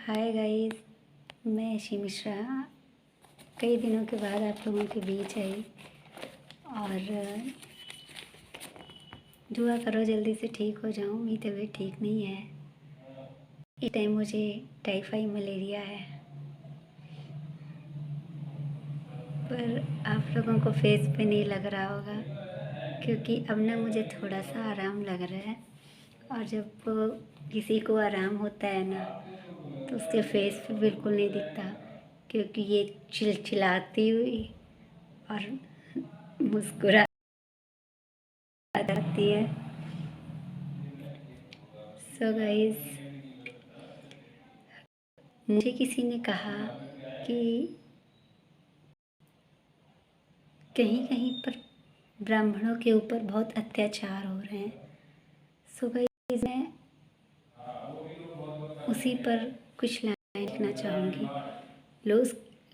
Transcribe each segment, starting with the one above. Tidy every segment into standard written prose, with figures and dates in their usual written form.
Hi guys, मैं यशी मिश्रा कई दिनों के बाद आप लोगों के बीच आई और दुआ करो जल्दी से ठीक हो जाऊँ। मेरी तबीयत ठीक नहीं है। इस टाइम मुझे टाइफाइड मलेरिया है, पर आप लोगों को फेस पे नहीं लग रहा होगा क्योंकि अब ना मुझे थोड़ा सा आराम लग रहा है। और जब किसी को आराम होता है ना तो उसके फेस पे बिल्कुल नहीं दिखता, क्योंकि ये चिलचिलाती हुई और मुस्कुरा जाती है। सो गाइस, मुझे किसी ने कहा कि कहीं कहीं पर ब्राह्मणों के ऊपर बहुत अत्याचार हो रहे हैं। सो गाइस, मैं उसी पर कुछ लाइन लिखना चाहूँगी।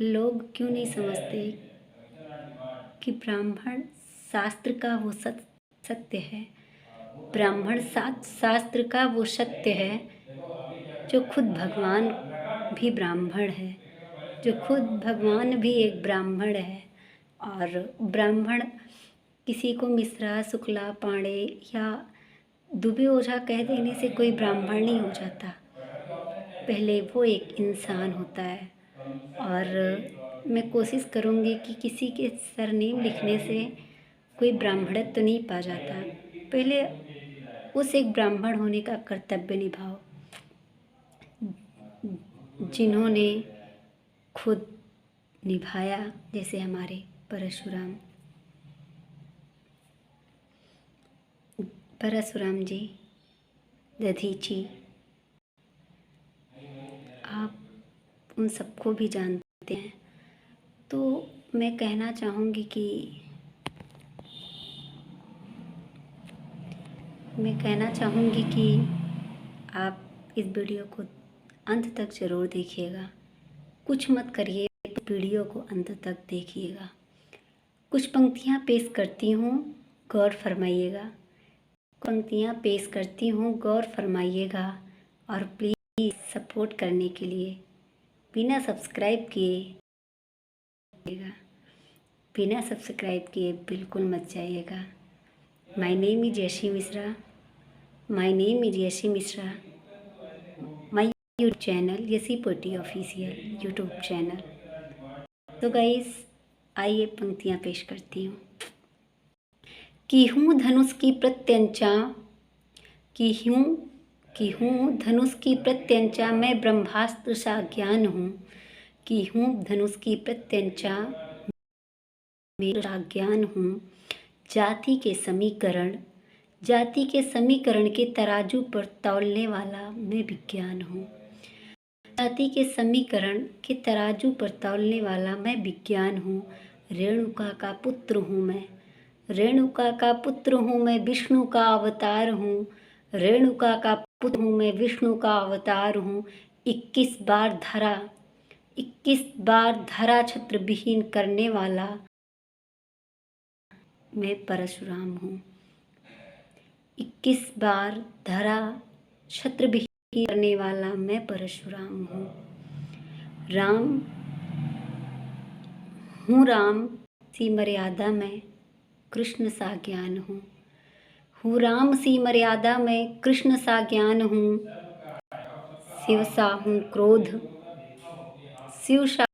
लोग क्यों नहीं समझते कि ब्राह्मण शास्त्र का वो सत्य है। ब्राह्मण शास्त्र का वो सत्य है जो खुद भगवान भी ब्राह्मण है, जो खुद भगवान भी एक ब्राह्मण है। और ब्राह्मण किसी को मिश्रा, शुक्ला, पांडे या दुबे ओझा कह देने से कोई ब्राह्मण नहीं हो जाता। पहले वो एक इंसान होता है। और मैं कोशिश करूँगी कि किसी के सरनेम लिखने से कोई ब्राह्मणत्व तो नहीं पा जाता। पहले उस एक ब्राह्मण होने का कर्तव्य निभाओ जिन्होंने खुद निभाया, जैसे हमारे परशुराम जी, दधीची। आप उन सबको भी जानते हैं। तो मैं कहना चाहूँगी कि आप इस वीडियो को अंत तक ज़रूर देखिएगा। कुछ मत करिए, वीडियो को अंत तक देखिएगा। कुछ पंक्तियाँ पेश करती हूँ, गौर फरमाइएगा। और प्लीज़ सपोर्ट करने के लिए बिना सब्सक्राइब किए बिल्कुल मत जाइएगा। My name is Yashi Mishra. My YouTube channel Yashi पोटी ऑफिशियल यूट्यूब चैनल। तो गाइस, आइए पंक्तियाँ पेश करती हूँ। कि हूँ धनुष की प्रत्यंचा, मैं ब्रह्मास्त्र सा ज्ञान हूँ। कि हूँ धनुष की प्रत्यंचा, मेरा ज्ञान हूँ। जाति के समीकरण के तराजू पर तौलने वाला मैं विज्ञान हूँ। जाति के समीकरण के तराजू पर तौलने वाला मैं विज्ञान हूँ। रेणुका का पुत्र हूँ मैं, विष्णु का अवतार हूँ। 21 बार धरा छत्र विहीन करने वाला मैं परशुराम हूँ। 21 बार धरा छत्र विहीन करने वाला मैं परशुराम हूँ। राम सी मर्यादा में कृष्ण सा ज्ञान हूँ। कृष्ण सा ज्ञान हूँ। शिव सा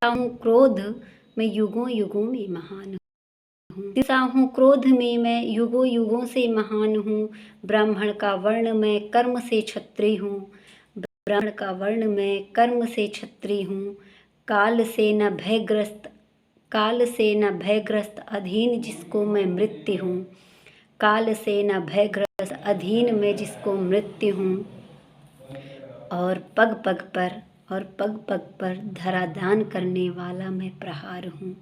हूँ क्रोध मैं युगों युगों में महान हूँ। शिव सा हूँ क्रोध में मैं युगों युगों से महान हूँ। ब्राह्मण का वर्ण मैं कर्म से क्षत्रिय हूँ। काल से न भयग्रस्त अधीन जिसको मैं मृत्यु हूँ। और पग पग पर धरादान करने वाला मैं प्रहार हूँ।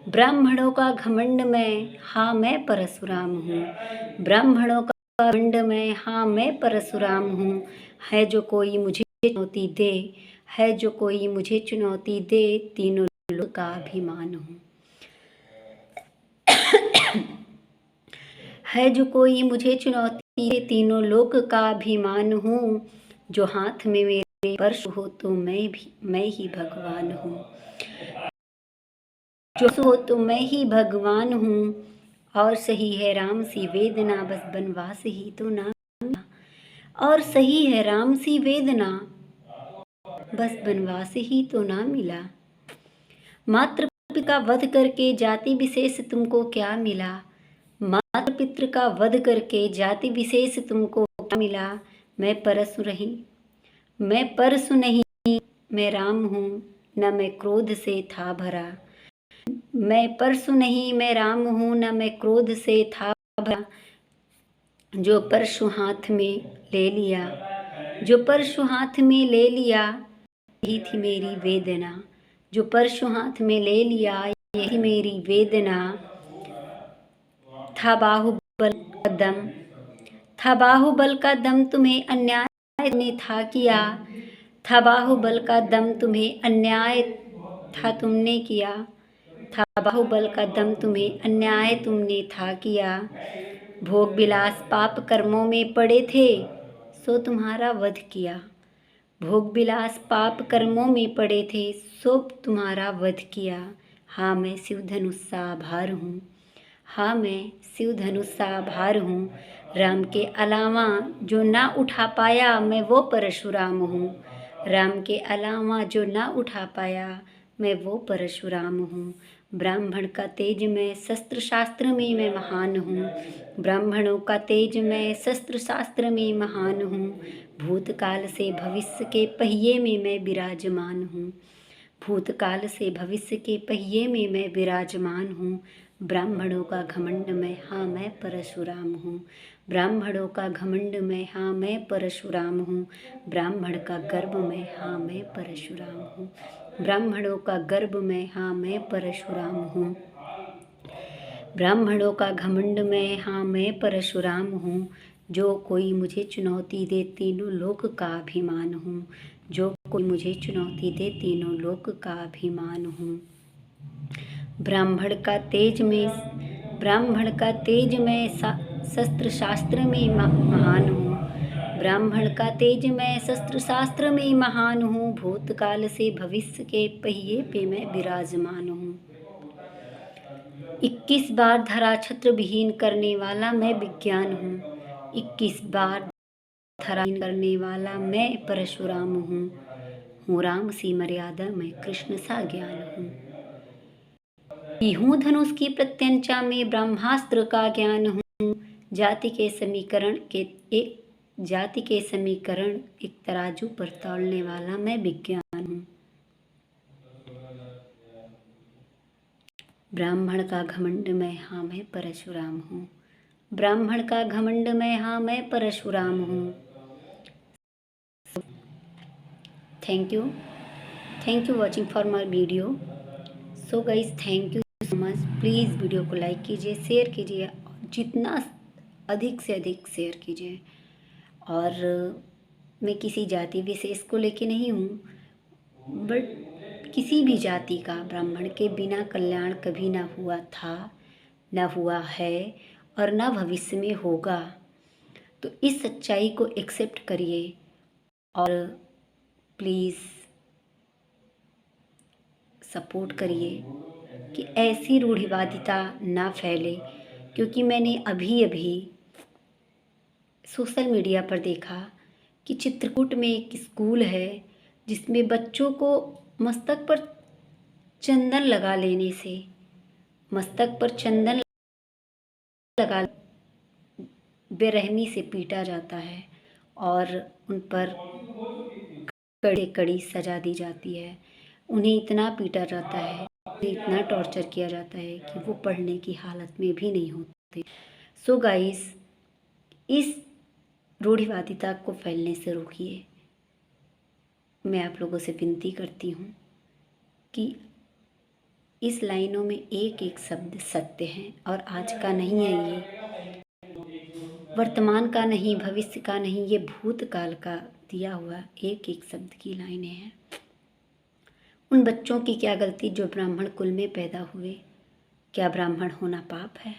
ब्राह्मणों का घमंड में हाँ मैं परशुराम हूँ। है जो कोई मुझे चुनौती दे, तीनों लोक का अभिमान हूँ। है जो कोई मुझे चुनौती ये तीनों लोक का अभिमान हूँ, जो हाथ में मेरे परश हो तो मैं ही भगवान हूँ। जो हो तो मैं ही भगवान हूँ, और सही है राम सी वेदना, बस बनवास ही तो ना। और सही है राम सी वेदना, बस बनवास ही तो ना मिला। मातृ पितृ का वध करके जाति विशेष तुमको क्या मिला। मातृ पितृ का वध करके जाति विशेष तुमको क्या मिला। मैं परशु नहीं, मैं परशु नहीं, मैं राम हूँ, न मैं क्रोध से था भरा। मैं परशु नहीं, मैं राम हूँ, न मैं क्रोध से था भरा। जो परशु हाथ में ले लिया, जो परशु हाथ में ले लिया, यही थी मेरी वेदना। जो परशु हाथ में ले लिया, यही मेरी वेदना। था बाहुबल का दम, था बाहुबल का दम, तुम्हें अन्याय ने था किया। था बाहुबल का दम, तुम्हें अन्याय था तुमने किया। था बाहुबल का दम, तुम्हें अन्याय तुमने था किया। भोग विलास पाप कर्मों में पड़े थे, सो तुम्हारा वध किया। भोग विलास पाप कर्मों में पड़े थे, सो तुम्हारा वध किया। हाँ मैं शिव धनुष सा आभार हूँ, हाँ मैं शिव धनुष सा आभार हूँ। राम के अलावा जो ना उठा पाया, मैं वो परशुराम हूँ। राम के अलावा जो ना उठा पाया, मैं वो परशुराम हूँ। ब्राह्मण का तेज मैं, शस्त्र शास्त्र में मैं महान हूँ। ब्राह्मणों का तेज मैं, शस्त्र शास्त्र में महान हूँ। भूतकाल से भविष्य के पहिए में मैं विराजमान हूँ। भूतकाल से भविष्य के पहिए में मैं विराजमान हूँ। ब्राह्मणों का घमंड में, हाँ मैं परशुराम हूँ। ब्राह्मणों का घमंड में, हाँ मैं परशुराम हूँ। ब्राह्मण का गर्भ में, हाँ मैं परशुराम हूँ। ब्राह्मणों का गर्भ में, हाँ मैं परशुराम हूँ। ब्राह्मणों का घमंड में, हाँ मैं परशुराम हूँ। जो कोई मुझे चुनौती दे, तीनों लोक का अभिमान हूँ। जो कोई मुझे चुनौती दे, तीनों लोक का अभिमान हूँ। ब्राह्मण का तेज में, ब्राह्मण का तेज में, शस्त्र शास्त्र में महान हूँ। ब्राह्मण का तेज में, शस्त्र शास्त्र में महान हूँ। भूतकाल से भविष्य के पहिए पे मैं विराजमान हूँ। 21 बार धरा छत्र विहीन करने वाला मैं विज्ञान हूँ। 21 बार धरा विहीन करने वाला मैं परशुराम हूँ राम सी मर्यादा में कृष्ण सा ज्ञान हूँ। हूँ धनुष की प्रत्यंचा में ब्रह्मास्त्र का ज्ञान हूँ। जाति के समीकरण एक तराजू पर तौलने वाला मैं विज्ञान हूँ। ब्राह्मण का घमंड में, हाँ मैं परशुराम हूँ। ब्राह्मण का घमंड में, हाँ मैं परशुराम हूँ। Thank you watching for my video. So guys thank you so much. Please video को लाइक कीजिए, शेयर कीजिए, जितना अधिक से अधिक शेयर कीजिए। और मैं किसी जाति विशेष को लेके नहीं हूँ, बट किसी भी जाति का ब्राह्मण के बिना कल्याण कभी ना हुआ था, ना हुआ है, और ना भविष्य में होगा। तो इस सच्चाई को एक्सेप्ट करिए और प्लीज़ सपोर्ट करिए कि ऐसी रूढ़िवादिता ना फैले। क्योंकि मैंने अभी सोशल मीडिया पर देखा कि चित्रकूट में एक स्कूल है जिसमें बच्चों को मस्तक पर चंदन लगा लेने से, मस्तक पर चंदन लगा बेरहमी से पीटा जाता है और उन पर कड़ी कड़ी सजा दी जाती है। उन्हें इतना पीटा जाता है, उन्हें इतना टॉर्चर किया जाता है कि वो पढ़ने की हालत में भी नहीं होते। सो गाइस, इस रूढ़िवादिता को फैलने से रोकिए। मैं आप लोगों से विनती करती हूँ कि इस लाइनों में एक एक शब्द सत्य है और आज का नहीं है, ये वर्तमान का नहीं, भविष्य का नहीं, ये भूतकाल का दिया हुआ एक एक शब्द की लाइनें हैं। उन बच्चों की क्या गलती जो ब्राह्मण कुल में पैदा हुए? क्या ब्राह्मण होना पाप है?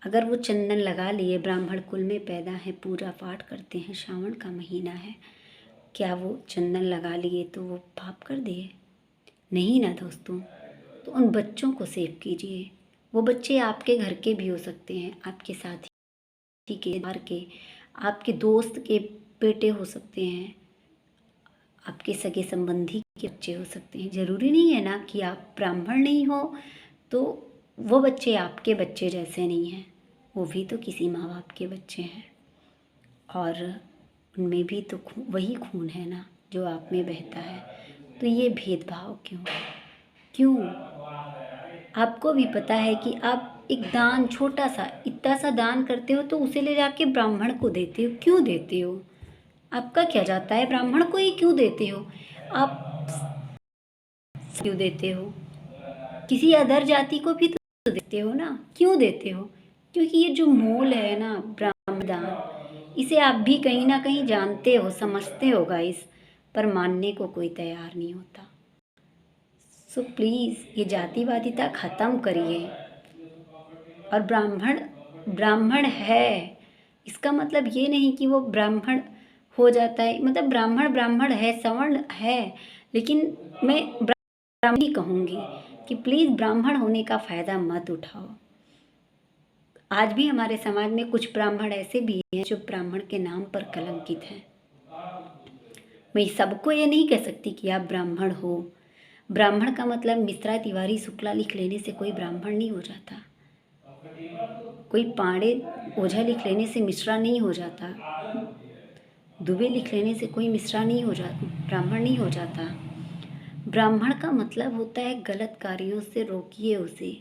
अगर वो चंदन लगा लिए, ब्राह्मण कुल में पैदा है, पूजा पाठ करते हैं, श्रावण का महीना है, क्या वो चंदन लगा लिए तो वो पाप कर दिए? नहीं ना दोस्तों। तो उन बच्चों को सेव कीजिए। वो बच्चे आपके घर के भी हो सकते हैं, आपके साथी के, बाहर के, आपके दोस्त के बेटे हो सकते हैं, आपके सगे संबंधी के बच्चे हो सकते हैं। ज़रूरी नहीं है ना कि आप ब्राह्मण नहीं हो तो वो बच्चे आपके बच्चे जैसे नहीं हैं। वो भी तो किसी माँ बाप के बच्चे हैं, और उनमें भी तो वही खून है ना जो आप में बहता है। तो ये भेदभाव क्यों? क्यों? आपको भी पता है कि आप एक दान, छोटा सा, इतना सा दान करते हो तो उसे ले जाके ब्राह्मण को देते हो। क्यों देते हो? आपका क्या जाता है? ब्राह्मण को ही क्यों देते हो? आप क्यों देते हो? किसी अदर जाति को भी तो देते हो ना। क्यों देते हो? क्योंकि ये जो मोल है ना ब्राह्मण दान, इसे आप भी कहीं ना कहीं जानते हो, समझते हो गाइस, पर मानने को कोई तैयार नहीं होता। सो प्लीज़ ये जातिवादिता ख़त्म करिए। और ब्राह्मण ब्राह्मण है, इसका मतलब ये नहीं कि वो ब्राह्मण हो जाता है। मतलब ब्राह्मण ब्राह्मण है, सवर्ण है, लेकिन मैं ब्राह्मण ही कहूँगी कि प्लीज़ ब्राह्मण होने का फ़ायदा मत उठाओ। आज भी हमारे समाज में कुछ ब्राह्मण ऐसे भी हैं जो ब्राह्मण के नाम पर कलंकित हैं। मैं सबको ये नहीं कह सकती कि आप ब्राह्मण हो। ब्राह्मण का मतलब मिश्रा तिवारी शुक्ला लिख लेने से कोई ब्राह्मण नहीं हो जाता। कोई पांडे ओझा लिख लेने से मिश्रा नहीं हो जाता। दुबे लिख लेने से कोई मिश्रा नहीं हो जाता, ब्राह्मण नहीं हो जाता। ब्राह्मण का मतलब होता है गलत कार्यों से रोकिए उसे,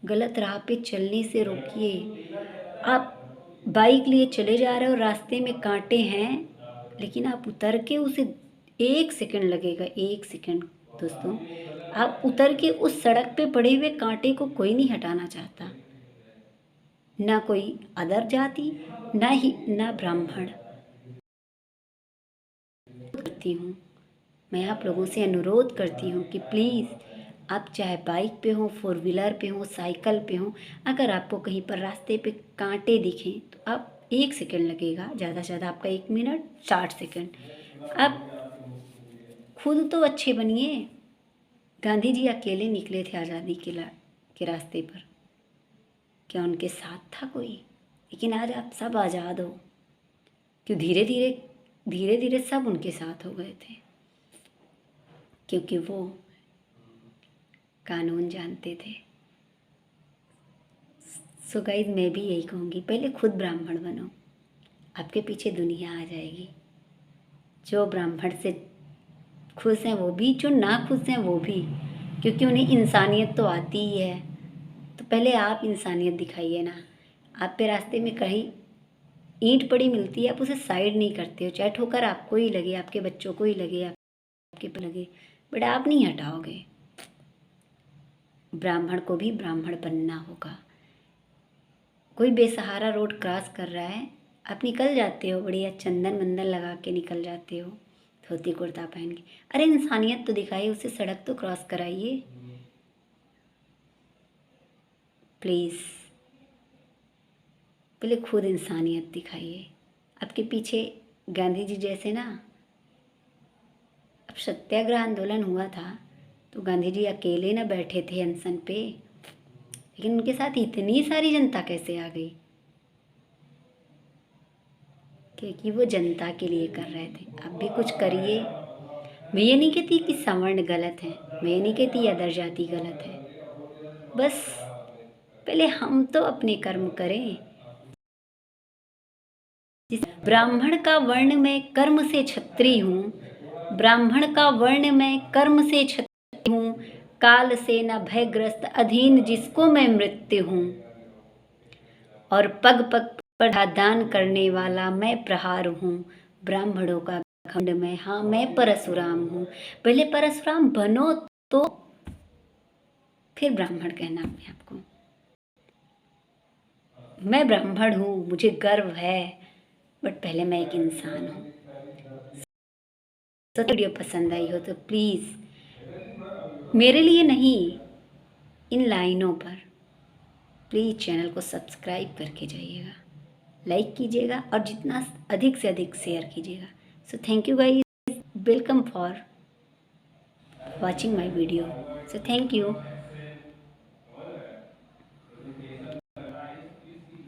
गलत राह पे चलने से रोकिए। आप बाइक लिए चले जा रहे हो, रास्ते में कांटे हैं, लेकिन आप उतर के उसे 1 सेकंड लगेगा, 1 सेकंड दोस्तों, आप उतर के उस सड़क पे पड़े हुए कांटे को कोई नहीं हटाना चाहता, ना कोई अदर जाति, ना ब्राह्मण। करती हूँ, मैं आप लोगों से अनुरोध करती हूँ कि प्लीज़ आप चाहे बाइक पे हो, 4 व्हीलर पे हो, साइकिल पे हो, अगर आपको कहीं पर रास्ते पे कांटे दिखें तो आप 1 सेकंड लगेगा, ज़्यादा से ज़्यादा आपका 1 मिनट 60 सेकंड। आप खुद तो अच्छे बनिए। गांधी जी अकेले निकले थे आज़ादी के रास्ते पर, क्या उनके साथ था कोई? लेकिन आज आप सब आज़ाद हो, क्यों? धीरे धीरे सब उनके साथ हो गए थे, क्योंकि वो कानून जानते थे। सो गाइज मैं भी यही कहूँगी, पहले खुद ब्राह्मण बनो, आपके पीछे दुनिया आ जाएगी। जो ब्राह्मण से खुश हैं वो भी, जो ना खुश हैं वो भी, क्योंकि उन्हें इंसानियत तो आती ही है। तो पहले आप इंसानियत दिखाइए ना। आप पे रास्ते में कहीं ईंट पड़ी मिलती है, आप उसे साइड नहीं करते हो, चाहे ठोकर आपको ही लगे, आपके बच्चों को ही लगे, आपके पे लगे, बट आप नहीं हटाओगे। ब्राह्मण को भी ब्राह्मण बनना होगा। कोई बेसहारा रोड क्रॉस कर रहा है, आप निकल जाते हो, बढ़िया चंदन वंदन लगा के निकल जाते हो, धोती कुर्ता पहन के। अरे इंसानियत तो दिखाइए, उसे सड़क तो क्रॉस कराइए प्लीज़। पहले खुद इंसानियत दिखाइए। आपके पीछे गांधी जी जैसे ना, अब सत्याग्रह आंदोलन हुआ था तो गांधी जी अकेले ना बैठे थे अनशन पे, लेकिन उनके साथ इतनी सारी जनता कैसे आ गई? क्योंकि वो जनता के लिए कर रहे थे। आप भी कुछ करिए। मैं ये नहीं कहती कि सवर्ण गलत है, मैं ये नहीं कहती अदर जाति गलत है, बस पहले हम तो अपने कर्म करें। जिस ब्राह्मण का वर्ण में कर्म से क्षत्रिय हूँ, ब्राह्मण का वर्ण में कर्म से क्षत्रिय हूँ, काल से न भयग्रस्त अधीन जिसको मैं मृत्यु हूँ, और पग पग पर दान करने वाला मैं प्रहार हूँ, ब्राह्मणों का खंड में, हाँ मैं परशुराम हूँ। पहले परशुराम बनो तो फिर ब्राह्मण कहना अपने आपको। मैं ब्राह्मण हूँ, मुझे गर्व है, बट पहले मैं एक इंसान हूँ। तो वीडियो पसंद आई हो तो प्लीज़ मेरे लिए नहीं, इन लाइनों पर प्लीज़ चैनल को सब्सक्राइब करके जाइएगा, लाइक कीजिएगा और जितना अधिक से अधिक शेयर कीजिएगा। So thank you guys, welcome for watching my video. So thank you.